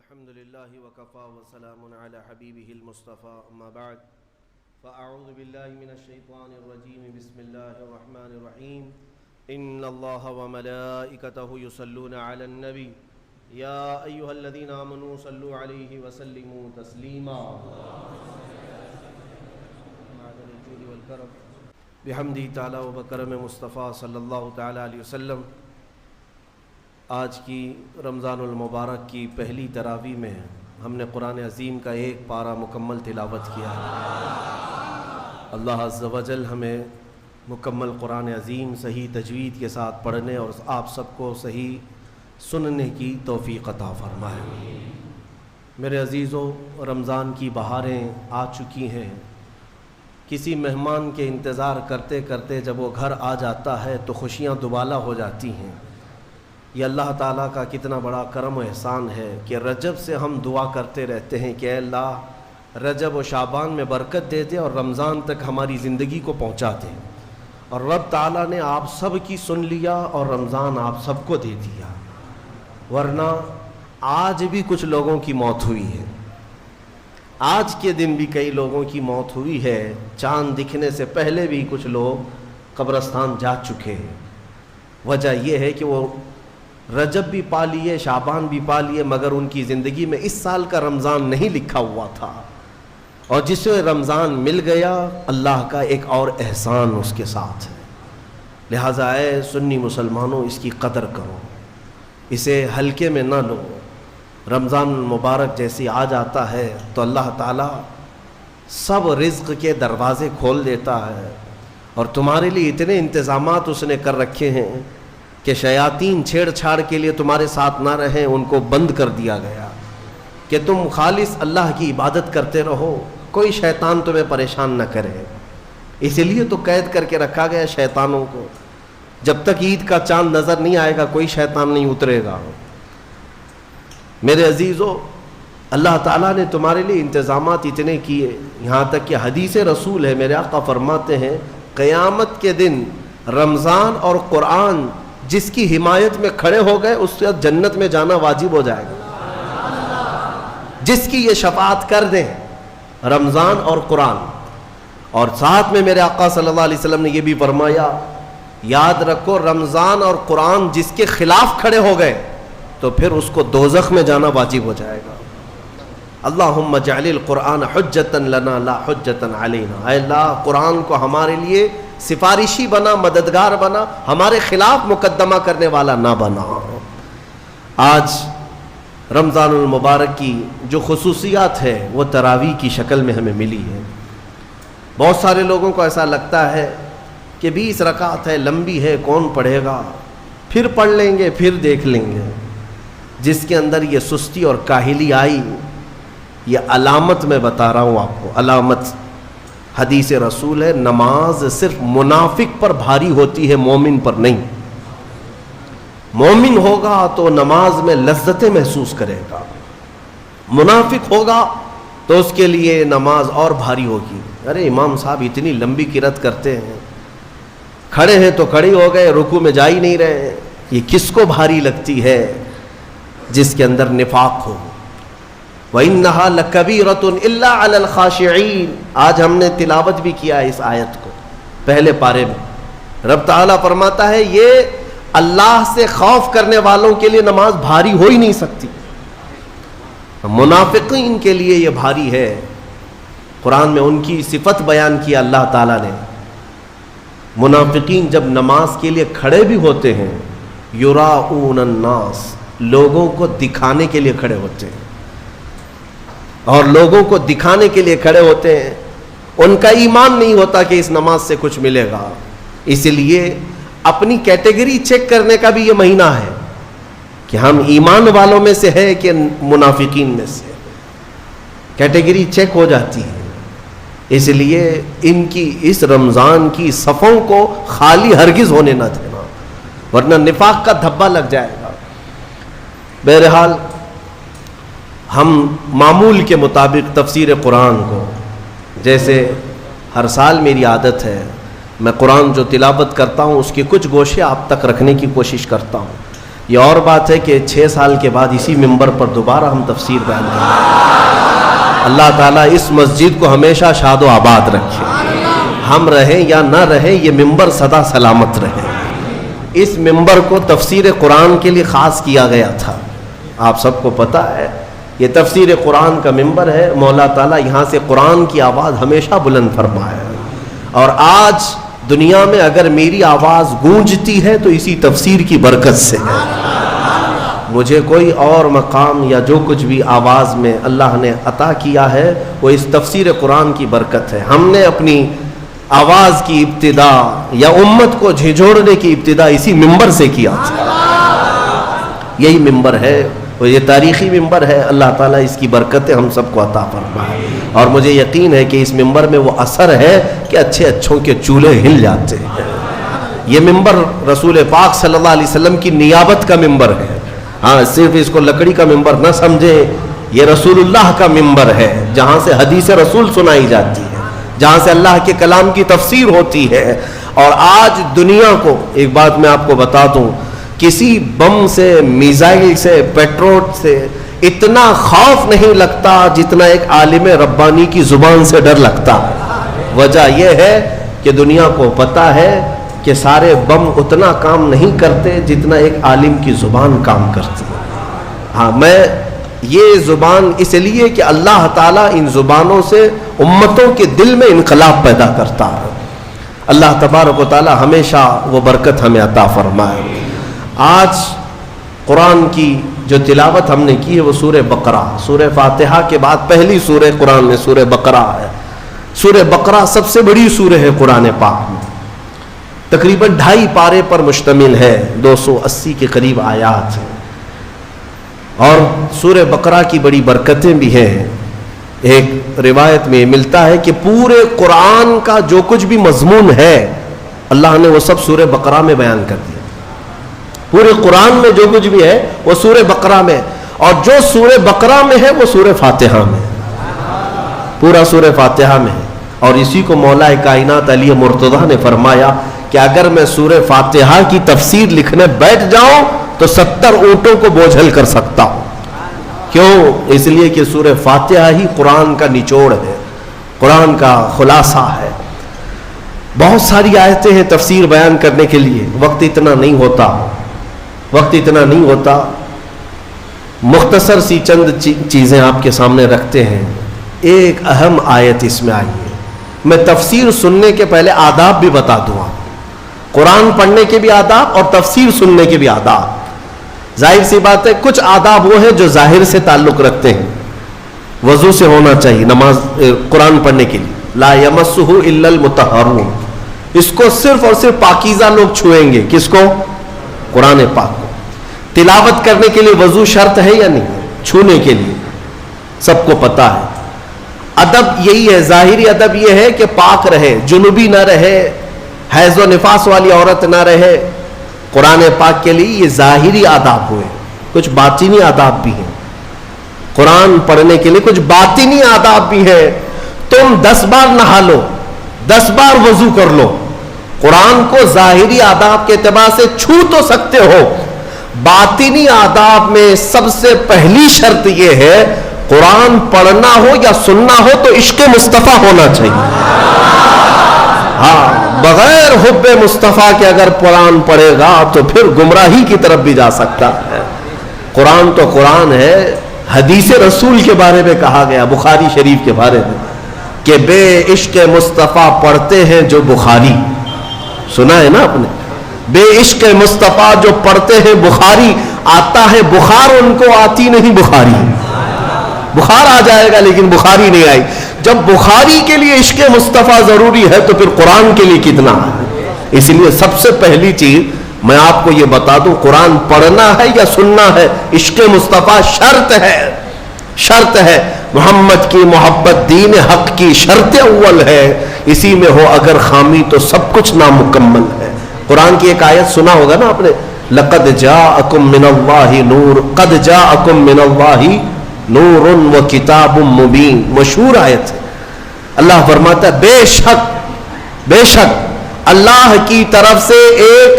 الحمد لله وكفى وسلام على حبيبه المصطفى أما بعد فأعوذ بالله من الشيطان الرجيم بسم الله الرحمن الرحيم إن الله وملائكته يصلون على النبي يا أيها الذين آمنوا صلوا عليه وسلموا تسليما معدن الجود والكرم بحمدی تعالی و بکرم مصطفیٰ صلی اللہ تعالی علیہ وسلم۔ آج کی رمضان المبارک کی پہلی تراویح میں ہم نے قرآن عظیم کا ایک پارہ مکمل تلاوت کیا ہے۔ اللہ عز و جل ہمیں مکمل قرآن عظیم صحیح تجوید کے ساتھ پڑھنے اور آپ سب کو صحیح سننے کی توفیق عطا فرمائے۔ میرے عزیزو، رمضان کی بہاریں آ چکی ہیں۔ کسی مہمان کے انتظار کرتے کرتے جب وہ گھر آ جاتا ہے تو خوشیاں دوبالا ہو جاتی ہیں۔ یہ اللہ تعالیٰ کا کتنا بڑا کرم و احسان ہے کہ رجب سے ہم دعا کرتے رہتے ہیں کہ اے اللہ رجب و شعبان میں برکت دے دے اور رمضان تک ہماری زندگی کو پہنچا دے، اور رب تعالیٰ نے آپ سب کی سن لیا اور رمضان آپ سب کو دے دیا۔ ورنہ آج بھی کچھ لوگوں کی موت ہوئی ہے، آج کے دن بھی کئی لوگوں کی موت ہوئی ہے، چاند دکھنے سے پہلے بھی کچھ لوگ قبرستان جا چکے ہیں۔ وجہ یہ ہے کہ وہ رجب بھی پا لیے، شعبان بھی پا لیے، مگر ان کی زندگی میں اس سال کا رمضان نہیں لکھا ہوا تھا، اور جسے رمضان مل گیا اللہ کا ایک اور احسان اس کے ساتھ ہے۔ لہٰذا اے سنی مسلمانوں، اس کی قدر کرو، اسے ہلکے میں نہ لو۔ رمضان المبارک جیسے آ جاتا ہے تو اللہ تعالیٰ سب رزق کے دروازے کھول دیتا ہے، اور تمہارے لیے اتنے انتظامات اس نے کر رکھے ہیں کہ شیاطین چھیڑ چھاڑ کے لیے تمہارے ساتھ نہ رہیں، ان کو بند کر دیا گیا کہ تم خالص اللہ کی عبادت کرتے رہو، کوئی شیطان تمہیں پریشان نہ کرے۔ اسی لیے تو قید کر کے رکھا گیا شیطانوں کو، جب تک عید کا چاند نظر نہیں آئے گا کوئی شیطان نہیں اترے گا۔ میرے عزیزو، اللہ تعالیٰ نے تمہارے لیے انتظامات اتنے کیے، یہاں تک کہ حدیث رسول ہے، میرے آقا فرماتے ہیں قیامت کے دن رمضان اور قرآن جس کی حمایت میں کھڑے ہو گئے اس سے جنت میں جانا واجب ہو جائے گا۔ جس کی یہ شفاعت کر دیں رمضان اور قرآن، اور ساتھ میں میرے آقا صلی اللہ علیہ وسلم نے یہ بھی فرمایا، یاد رکھو رمضان اور قرآن جس کے خلاف کھڑے ہو گئے تو پھر اس کو دوزخ میں جانا واجب ہو جائے گا۔ اللہم اجعل القرآن حجتا لنا لا حجتا علینا، اے اللہ قرآن کو ہمارے لیے سفارشی بنا، مددگار بنا، ہمارے خلاف مقدمہ کرنے والا نہ بنا۔ آج رمضان المبارک کی جو خصوصیات ہے وہ تراویح کی شکل میں ہمیں ملی ہے۔ بہت سارے لوگوں کو ایسا لگتا ہے کہ 20 رکعت ہے، لمبی ہے، کون پڑھے گا، پھر پڑھ لیں گے، پھر دیکھ لیں گے۔ جس کے اندر یہ سستی اور کاہلی آئی، یہ علامت میں بتا رہا ہوں آپ کو، علامت حدیث رسول ہے، نماز صرف منافق پر بھاری ہوتی ہے، مومن پر نہیں۔ مومن ہوگا تو نماز میں لذتیں محسوس کرے گا، منافق ہوگا تو اس کے لیے نماز اور بھاری ہوگی۔ ارے امام صاحب اتنی لمبی قرات کرتے ہیں، کھڑے ہیں تو کھڑے ہو گئے، رکوع میں جا ہی نہیں رہے، یہ کس کو بھاری لگتی ہے؟ جس کے اندر نفاق ہو۔ وَإِنَّهَا لَكَبِيرَةٌ إِلَّا عَلَى الْخَاشِعِينَ، آج ہم نے تلاوت بھی کیا اس آیت کو پہلے پارے میں۔ رب تعالیٰ فرماتا ہے یہ اللہ سے خوف کرنے والوں کے لیے نماز بھاری ہو ہی نہیں سکتی، منافقین کے لیے یہ بھاری ہے۔ قرآن میں ان کی صفت بیان کیا اللہ تعالیٰ نے۔ منافقین جب نماز کے لیے کھڑے بھی ہوتے ہیں، یراؤن الناس، لوگوں کو دکھانے کے لیے کھڑے ہوتے ہیں، اور لوگوں کو دکھانے کے لیے کھڑے ہوتے ہیں، ان کا ایمان نہیں ہوتا کہ اس نماز سے کچھ ملے گا۔ اس لیے اپنی کیٹیگری چیک کرنے کا بھی یہ مہینہ ہے کہ ہم ایمان والوں میں سے ہے کہ منافقین میں سے، کیٹیگری چیک ہو جاتی ہے۔ اس لیے ان کی اس رمضان کی صفوں کو خالی ہرگز ہونے نہ دینا، ورنہ نفاق کا دھبا لگ جائے گا۔ بہرحال ہم معمول کے مطابق تفسیر قرآن کو، جیسے ہر سال میری عادت ہے، میں قرآن جو تلاوت کرتا ہوں اس کے کچھ گوشے آپ تک رکھنے کی کوشش کرتا ہوں، یہ اور بات ہے کہ 6 سال کے بعد اسی منبر پر دوبارہ ہم تفسیر بیان کریں گے۔ اللہ تعالیٰ اس مسجد کو ہمیشہ شاد و آباد رکھے، ہم رہیں یا نہ رہیں یہ منبر سدا سلامت رہے۔ اس منبر کو تفسیر قرآن کے لیے خاص کیا گیا تھا، آپ سب کو پتہ ہے، یہ تفسیر قرآن کا منبر ہے۔ مولا تعالیٰ یہاں سے قرآن کی آواز ہمیشہ بلند فرمائے، اور آج دنیا میں اگر میری آواز گونجتی ہے تو اسی تفسیر کی برکت سے ہے۔ مجھے کوئی اور مقام یا جو کچھ بھی آواز میں اللہ نے عطا کیا ہے وہ اس تفسیر قرآن کی برکت ہے۔ ہم نے اپنی آواز کی ابتدا یا امت کو جھنجھوڑنے کی ابتدا اسی منبر سے کیا تھا۔ یہی منبر ہے، اور یہ تاریخی منبر ہے۔ اللہ تعالیٰ اس کی برکتیں ہم سب کو عطا فرمائے، اور مجھے یقین ہے کہ اس منبر میں وہ اثر ہے کہ اچھے اچھوں کے چولہے ہل جاتے ہیں۔ یہ منبر رسول پاک صلی اللہ علیہ وسلم کی نیابت کا منبر ہے۔ ہاں، صرف اس کو لکڑی کا منبر نہ سمجھیں، یہ رسول اللہ کا منبر ہے، جہاں سے حدیث رسول سنائی جاتی ہے، جہاں سے اللہ کے کلام کی تفسیر ہوتی ہے۔ اور آج دنیا کو ایک بات میں آپ کو بتا دوں، کسی بم سے، میزائل سے، پیٹرول سے اتنا خوف نہیں لگتا جتنا ایک عالم ربانی کی زبان سے ڈر لگتا ہے۔ وجہ یہ ہے کہ دنیا کو پتہ ہے کہ سارے بم اتنا کام نہیں کرتے جتنا ایک عالم کی زبان کام کرتی ہے۔ ہاں، میں یہ زبان اس لیے کہ اللہ تعالیٰ ان زبانوں سے امتوں کے دل میں انقلاب پیدا کرتا ہے۔ اللہ تبارک و تعالیٰ ہمیشہ وہ برکت ہمیں عطا فرمائے۔ آج قرآن کی جو تلاوت ہم نے کی ہے وہ سورہ بقرہ، سورہ فاتحہ کے بعد پہلی سورہ قرآن میں سورہ بقرہ ہے۔ سورہ بقرہ سب سے بڑی سورہ ہے قرآن پاک میں، تقریباً 2.5 پارے پر مشتمل ہے، 280 کے قریب آیات ہیں، اور سورہ بقرہ کی بڑی برکتیں بھی ہیں۔ ایک روایت میں ملتا ہے کہ پورے قرآن کا جو کچھ بھی مضمون ہے اللہ نے وہ سب سورہ بقرہ میں بیان کر دیا۔ پورے قرآن میں جو کچھ بھی ہے وہ سورہ بقرہ میں، اور جو سورہ بقرہ میں ہے وہ سورہ فاتحہ میں، پورا سورہ فاتحہ میں ہے۔ اور اسی کو مولا کائنات علی مرتضیٰ نے فرمایا کہ اگر میں سورہ فاتحہ کی تفسیر لکھنے بیٹھ جاؤں تو 70 اونٹوں کو بوجھل کر سکتا ہوں۔ کیوں؟ اس لیے کہ سورہ فاتحہ ہی قرآن کا نچوڑ ہے، قرآن کا خلاصہ ہے۔ بہت ساری آیتیں ہیں تفسیر بیان کرنے کے لیے، وقت اتنا نہیں ہوتا، مختصر سی چند چیزیں آپ کے سامنے رکھتے ہیں۔ ایک اہم آیت اس میں آئی ہے، میں تفسیر سننے کے پہلے آداب بھی بتا دوں آپ، قرآن پڑھنے کے بھی آداب اور تفسیر سننے کے بھی آداب۔ ظاہر سی بات ہے کچھ آداب وہ ہیں جو ظاہر سے تعلق رکھتے ہیں، وضو سے ہونا چاہیے نماز قرآن پڑھنے کے لیے، لا یمسہ الا المطہرون، اس کو صرف اور صرف پاکیزہ لوگ چھوئیں گے۔ کس کو؟ قرآن پاک کو۔ تلاوت کرنے کے لیے وضو شرط ہے یا نہیں؟ چھونے کے لیے سب کو پتہ ہے۔ ادب یہی ہے، ظاہری ادب یہ ہے کہ پاک رہے، جنوبی نہ رہے، حیض و نفاس والی عورت نہ رہے۔ قرآن پاک کے لیے یہ ظاہری آداب ہوئے، کچھ باطنی آداب بھی ہیں۔ قرآن پڑھنے کے لیے کچھ باطنی آداب بھی ہیں۔ تم 10 بار نہا لو، 10 بار وضو کر لو، قرآن کو ظاہری آداب کے اعتبار سے چھو تو سکتے ہو، باطنی آداب میں سب سے پہلی شرط یہ ہے قرآن پڑھنا ہو یا سننا ہو تو عشق مصطفیٰ ہونا چاہیے۔ ہاں، بغیر حب مصطفیٰ کے اگر قرآن پڑھے گا تو پھر گمراہی کی طرف بھی جا سکتا ہے۔ قرآن تو قرآن ہے۔ حدیث رسول کے بارے میں کہا گیا، بخاری شریف کے بارے میں، کہ بے عشق مصطفیٰ پڑھتے ہیں جو بخاری، سنا ہے نا آپ نے؟ بے عشق مصطفیٰ جو پڑھتے ہیں بخاری، آتا ہے بخار ان کو، آتی نہیں بخاری۔ بخار آ جائے گا لیکن بخاری نہیں آئی۔ جب بخاری کے لیے عشق مصطفیٰ ضروری ہے تو پھر قرآن کے لیے کتنا ہے۔ اس لیے سب سے پہلی چیز میں آپ کو یہ بتا دوں، قرآن پڑھنا ہے یا سننا ہے، عشق مصطفیٰ شرط ہے، شرط ہے۔ محمد کی محبت دین حق کی شرط اول ہے، اسی میں ہو اگر خامی تو سب کچھ نامکمل ہے۔ قرآن کی ایک آیت سنا ہوگا نا آپ نے، لقد جاءکم من اللہ نور، قد جاءکم من اللہ نور و کتاب مبین، مشہور آیت ہے۔ اللہ فرماتا ہے بے شک اللہ کی طرف سے ایک